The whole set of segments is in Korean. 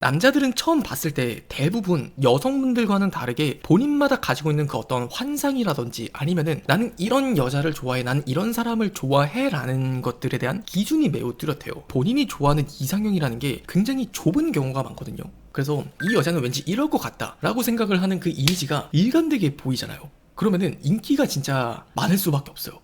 남자들은 처음 봤을 때 대부분 여성분들과는 다르게 본인마다 가지고 있는 그 어떤 환상이라든지 아니면은 나는 이런 여자를 좋아해, 나는 이런 사람을 좋아해 라는 것들에 대한 기준이 매우 뚜렷해요. 본인이 좋아하는 이상형이라는 게 굉장히 좁은 경우가 많거든요. 그래서 이 여자는 왠지 이럴 것 같다 라고 생각을 하는 그 이미지가 일관되게 보이잖아요. 그러면은 인기가 진짜 많을 수밖에 없어요.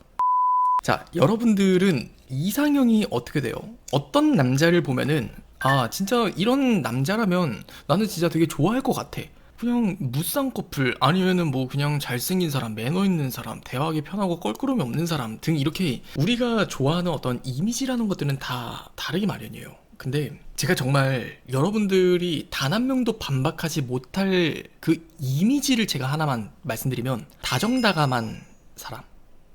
자, 여러분들은 이상형이 어떻게 돼요? 어떤 남자를 보면은 아, 진짜 이런 남자라면 나는 진짜 되게 좋아할 것 같아. 그냥 무쌍 커플 아니면은 뭐 그냥 잘생긴 사람, 매너 있는 사람, 대화하기 편하고 껄끄러움이 없는 사람 등 이렇게 우리가 좋아하는 어떤 이미지라는 것들은 다 다르기 마련이에요. 근데 제가 정말 여러분들이 단 한 명도 반박하지 못할 그 이미지를 제가 하나만 말씀드리면 다정다감한 사람.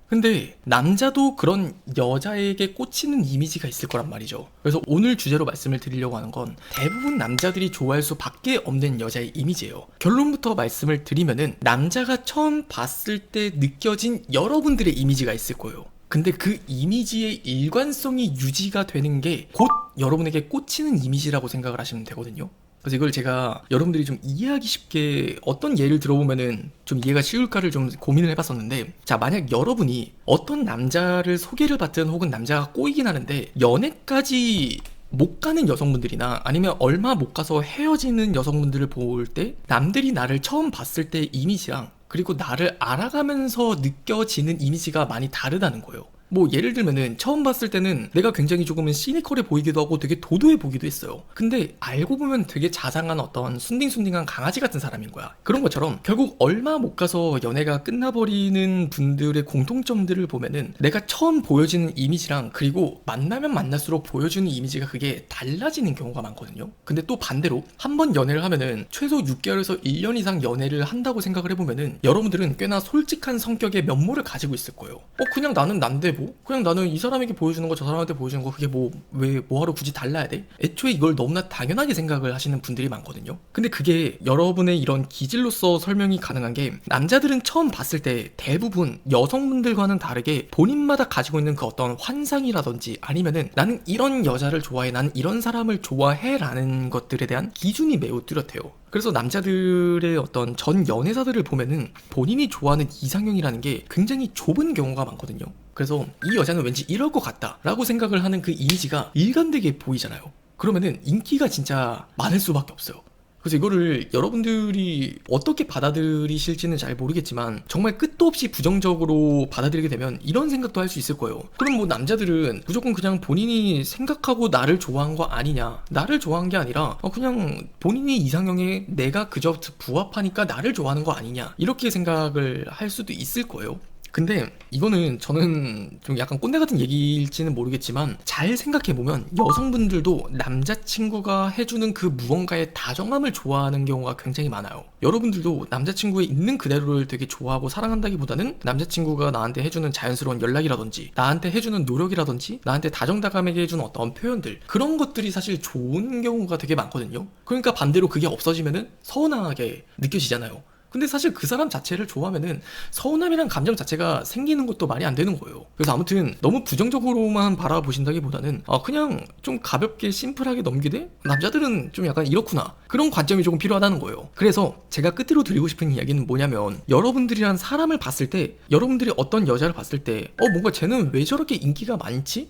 근데 남자도 그런 여자에게 꽂히는 이미지가 있을 거란 말이죠. 그래서 오늘 주제로 말씀을 드리려고 하는 건 대부분 남자들이 좋아할 수밖에 없는 여자의 이미지예요. 결론부터 말씀을 드리면은 남자가 처음 봤을 때 느껴진 여러분들의 이미지가 있을 거예요. 근데 그 이미지의 일관성이 유지가 되는 게 곧 여러분에게 꽂히는 이미지라고 생각을 하시면 되거든요. 그래서 이걸 제가 여러분들이 좀 이해하기 쉽게 어떤 예를 들어보면은 좀 이해가 쉬울까를 좀 고민을 해봤었는데, 자, 만약 여러분이 어떤 남자를 소개를 받든 혹은 남자가 꼬이긴 하는데 연애까지 못 가는 여성분들이나 아니면 얼마 못 가서 헤어지는 여성분들을 볼 때 남들이 나를 처음 봤을 때 이미지랑 그리고 나를 알아가면서 느껴지는 이미지가 많이 다르다는 거예요. 뭐 예를 들면은 처음 봤을 때는 내가 굉장히 조금은 시니컬해 보이기도 하고 되게 도도해 보이기도 했어요. 근데 알고 보면 되게 자상한 어떤 순딩순딩한 강아지 같은 사람인 거야. 그런 것처럼 결국 얼마 못 가서 연애가 끝나버리는 분들의 공통점들을 보면은 내가 처음 보여지는 이미지랑 그리고 만나면 만날수록 보여주는 이미지가 그게 달라지는 경우가 많거든요. 근데 또 반대로 한 번 연애를 하면은 최소 6개월에서 1년 이상 연애를 한다고 생각을 해보면은 여러분들은 꽤나 솔직한 성격의 면모를 가지고 있을 거예요. 그냥 나는 난데 뭐? 그냥 나는 이 사람에게 보여주는 거 저 사람한테 보여주는 거 그게 왜 뭐하러 굳이 달라야 돼? 애초에 이걸 너무나 당연하게 생각을 하시는 분들이 많거든요. 근데 그게 여러분의 이런 기질로서 설명이 가능한 게 남자들은 처음 봤을 때 대부분 여성분들과는 다르게 본인마다 가지고 있는 그 어떤 환상이라든지 아니면은 나는 이런 여자를 좋아해, 나는 이런 사람을 좋아해 라는 것들에 대한 기준이 매우 뚜렷해요. 그래서 남자들의 어떤 전 연애사들을 보면은 본인이 좋아하는 이상형이라는 게 굉장히 좁은 경우가 많거든요. 그래서 이 여자는 왠지 이럴 것 같다 라고 생각을 하는 그 이미지가 일관되게 보이잖아요. 그러면은 인기가 진짜 많을 수밖에 없어요. 그래서 이거를 여러분들이 어떻게 받아들이실지는 잘 모르겠지만 정말 끝도 없이 부정적으로 받아들이게 되면 이런 생각도 할 수 있을 거예요. 그럼 뭐 남자들은 무조건 그냥 본인이 생각하고 나를 좋아한 거 아니냐, 나를 좋아한 게 아니라 그냥 본인이 이상형에 내가 그저 부합하니까 나를 좋아하는 거 아니냐 이렇게 생각을 할 수도 있을 거예요. 근데 이거는 저는 좀 약간 꼰대 같은 얘기일지는 모르겠지만 잘 생각해보면 여성분들도 남자친구가 해주는 그 무언가의 다정함을 좋아하는 경우가 굉장히 많아요. 여러분들도 남자친구의 있는 그대로를 되게 좋아하고 사랑한다기보다는 남자친구가 나한테 해주는 자연스러운 연락이라든지 나한테 해주는 노력이라든지 나한테 다정다감하게 해주는 어떤 표현들, 그런 것들이 사실 좋은 경우가 되게 많거든요. 그러니까 반대로 그게 없어지면은 서운하게 느껴지잖아요. 근데 사실 그 사람 자체를 좋아하면은 서운함이란 감정 자체가 생기는 것도 말이 안 되는 거예요. 그래서 아무튼 너무 부정적으로만 바라보신다기보다는 그냥 좀 가볍게 심플하게 넘기되 남자들은 좀 약간 이렇구나, 그런 관점이 조금 필요하다는 거예요. 그래서 제가 끝으로 드리고 싶은 이야기는 뭐냐면 여러분들이란 사람을 봤을 때, 여러분들이 어떤 여자를 봤을 때 뭔가 쟤는 왜 저렇게 인기가 많지?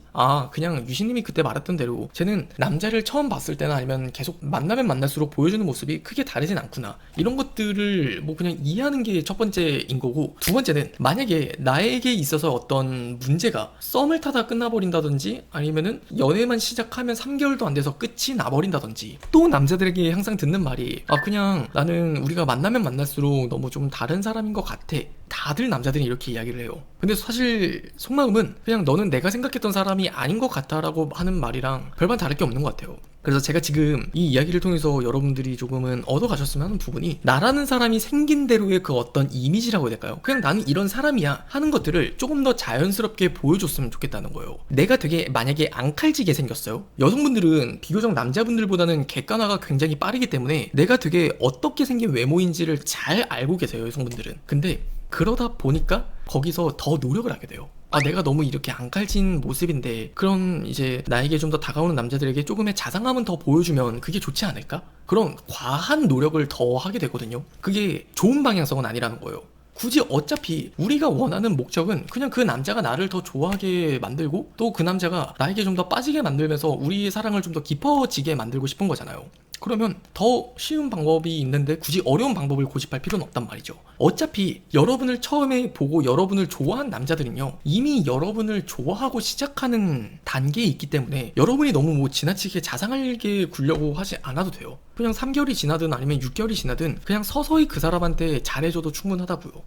그냥 유신님이 그때 말했던 대로 쟤는 남자를 처음 봤을 때나 아니면 계속 만나면 만날수록 보여주는 모습이 크게 다르진 않구나, 이런 것들을 뭐 그냥 이해하는 게 첫 번째인 거고, 두 번째는 만약에 나에게 있어서 어떤 문제가 썸을 타다 끝나버린다든지 아니면은 연애만 시작하면 3개월도 안 돼서 끝이 나버린다든지, 또 남자들에게 항상 듣는 말이 그냥 나는 우리가 만나면 만날수록 너무 좀 다른 사람인 것 같아, 다들 남자들이 이렇게 이야기를 해요. 근데 사실 속마음은 그냥 너는 내가 생각했던 사람이 아닌 것 같아 라고 하는 말이랑 별반 다를 게 없는 것 같아요. 그래서 제가 지금 이 이야기를 통해서 여러분들이 조금은 얻어가셨으면 하는 부분이, 나라는 사람이 생긴 대로의 그 어떤 이미지라고 해야 될까요? 그냥 나는 이런 사람이야 하는 것들을 조금 더 자연스럽게 보여줬으면 좋겠다는 거예요. 내가 되게 만약에 앙칼지게 생겼어요. 여성분들은 비교적 남자분들보다는 객관화가 굉장히 빠르기 때문에 내가 되게 어떻게 생긴 외모인지를 잘 알고 계세요, 여성분들은. 근데 그러다 보니까 거기서 더 노력을 하게 돼요. 내가 너무 이렇게 앙칼진 모습인데 그런 이제 나에게 좀 더 다가오는 남자들에게 조금의 자상함은 더 보여주면 그게 좋지 않을까? 그런 과한 노력을 더 하게 되거든요. 그게 좋은 방향성은 아니라는 거예요. 굳이 어차피 우리가 원하는 목적은 그냥 그 남자가 나를 더 좋아하게 만들고 또 그 남자가 나에게 좀 더 빠지게 만들면서 우리의 사랑을 좀 더 깊어지게 만들고 싶은 거잖아요. 그러면 더 쉬운 방법이 있는데 굳이 어려운 방법을 고집할 필요는 없단 말이죠. 어차피 여러분을 처음에 보고 여러분을 좋아한 남자들은요, 이미 여러분을 좋아하고 시작하는 단계에 있기 때문에 여러분이 너무 뭐 지나치게 자상하게 굴려고 하지 않아도 돼요. 그냥 3개월이 지나든 아니면 6개월이 지나든 그냥 서서히 그 사람한테 잘해줘도 충분하다고요.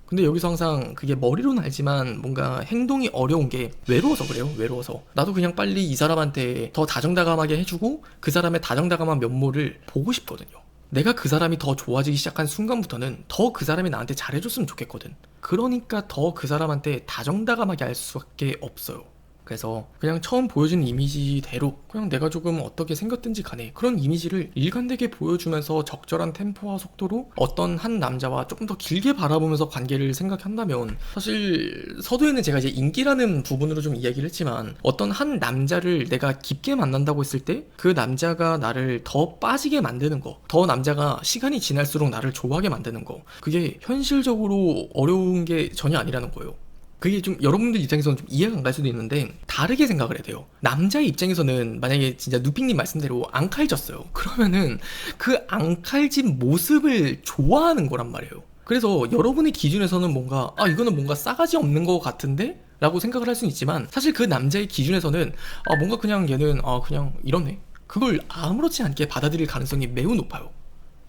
근데 여기서 항상 그게 머리로는 알지만 뭔가 행동이 어려운 게 외로워서 그래요. 외로워서 나도 그냥 빨리 이 사람한테 더 다정다감하게 해주고 그 사람의 다정다감한 면모를 보고 싶거든요. 내가 그 사람이 더 좋아지기 시작한 순간부터는 더 그 사람이 나한테 잘해줬으면 좋겠거든. 그러니까 더 그 사람한테 다정다감하게 할 수밖에 없어요. 그래서 그냥 처음 보여준 이미지대로 그냥 내가 조금 어떻게 생겼든지 간에 그런 이미지를 일관되게 보여주면서 적절한 템포와 속도로 어떤 한 남자와 조금 더 길게 바라보면서 관계를 생각한다면, 사실 서두에는 제가 이제 인기라는 부분으로 좀 이야기를 했지만 어떤 한 남자를 내가 깊게 만난다고 했을 때 그 남자가 나를 더 빠지게 만드는 거, 더 남자가 시간이 지날수록 나를 좋아하게 만드는 거, 그게 현실적으로 어려운 게 전혀 아니라는 거예요. 그게 좀 여러분들 입장에서는 좀 이해가 안 갈 수도 있는데 다르게 생각을 해야 돼요. 남자의 입장에서는 만약에 진짜 누핑님 말씀대로 앙칼졌어요. 그러면은 그 앙칼진 모습을 좋아하는 거란 말이에요. 그래서 여러분의 기준에서는 뭔가 이거는 뭔가 싸가지 없는 것 같은데? 라고 생각을 할 수는 있지만 사실 그 남자의 기준에서는 뭔가 그냥 얘는 그냥 이러네. 그걸 아무렇지 않게 받아들일 가능성이 매우 높아요.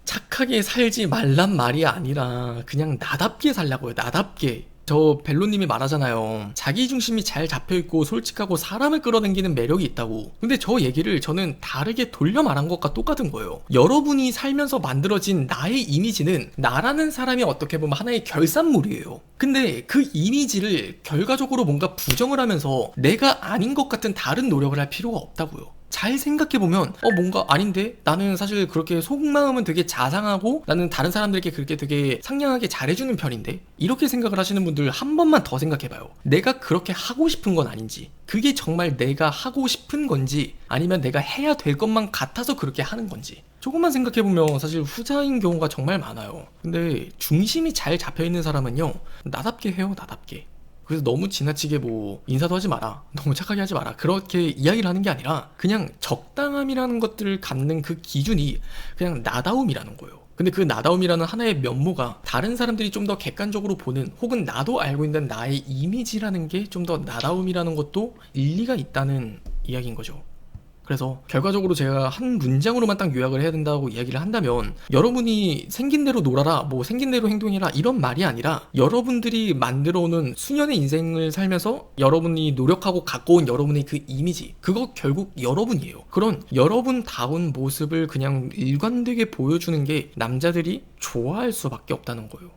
착하게 살지 말란 말이 아니라 그냥 나답게 살라고요. 나답게. 저 벨로님이 말하잖아요. 자기중심이 잘 잡혀있고 솔직하고 사람을 끌어당기는 매력이 있다고. 근데 저 얘기를 저는 다르게 돌려 말한 것과 똑같은 거예요. 여러분이 살면서 만들어진 나의 이미지는 나라는 사람이 어떻게 보면 하나의 결산물이에요. 근데 그 이미지를 결과적으로 뭔가 부정을 하면서 내가 아닌 것 같은 다른 노력을 할 필요가 없다고요. 잘 생각해보면 뭔가 아닌데? 나는 사실 그렇게 속마음은 되게 자상하고 나는 다른 사람들에게 그렇게 되게 상냥하게 잘해주는 편인데? 이렇게 생각을 하시는 분들 한 번만 더 생각해봐요. 내가 그렇게 하고 싶은 건 아닌지, 그게 정말 내가 하고 싶은 건지, 아니면 내가 해야 될 것만 같아서 그렇게 하는 건지, 조금만 생각해보면 사실 후자인 경우가 정말 많아요. 근데 중심이 잘 잡혀있는 사람은요, 나답게 해요. 나답게. 그래서 너무 지나치게 뭐 인사도 하지 마라, 너무 착하게 하지 마라, 그렇게 이야기를 하는 게 아니라 그냥 적당함이라는 것들을 갖는 그 기준이 그냥 나다움이라는 거예요. 근데 그 나다움이라는 하나의 면모가 다른 사람들이 좀 더 객관적으로 보는, 혹은 나도 알고 있는 나의 이미지라는 게 좀 더 나다움이라는 것도 일리가 있다는 이야기인 거죠. 그래서 결과적으로 제가 한 문장으로만 딱 요약을 해야 된다고 이야기를 한다면, 여러분이 생긴 대로 놀아라, 뭐 생긴 대로 행동해라, 이런 말이 아니라 여러분들이 만들어오는 수년의 인생을 살면서 여러분이 노력하고 갖고 온 여러분의 그 이미지, 그거 결국 여러분이에요. 그런 여러분다운 모습을 그냥 일관되게 보여주는 게 남자들이 좋아할 수밖에 없다는 거예요.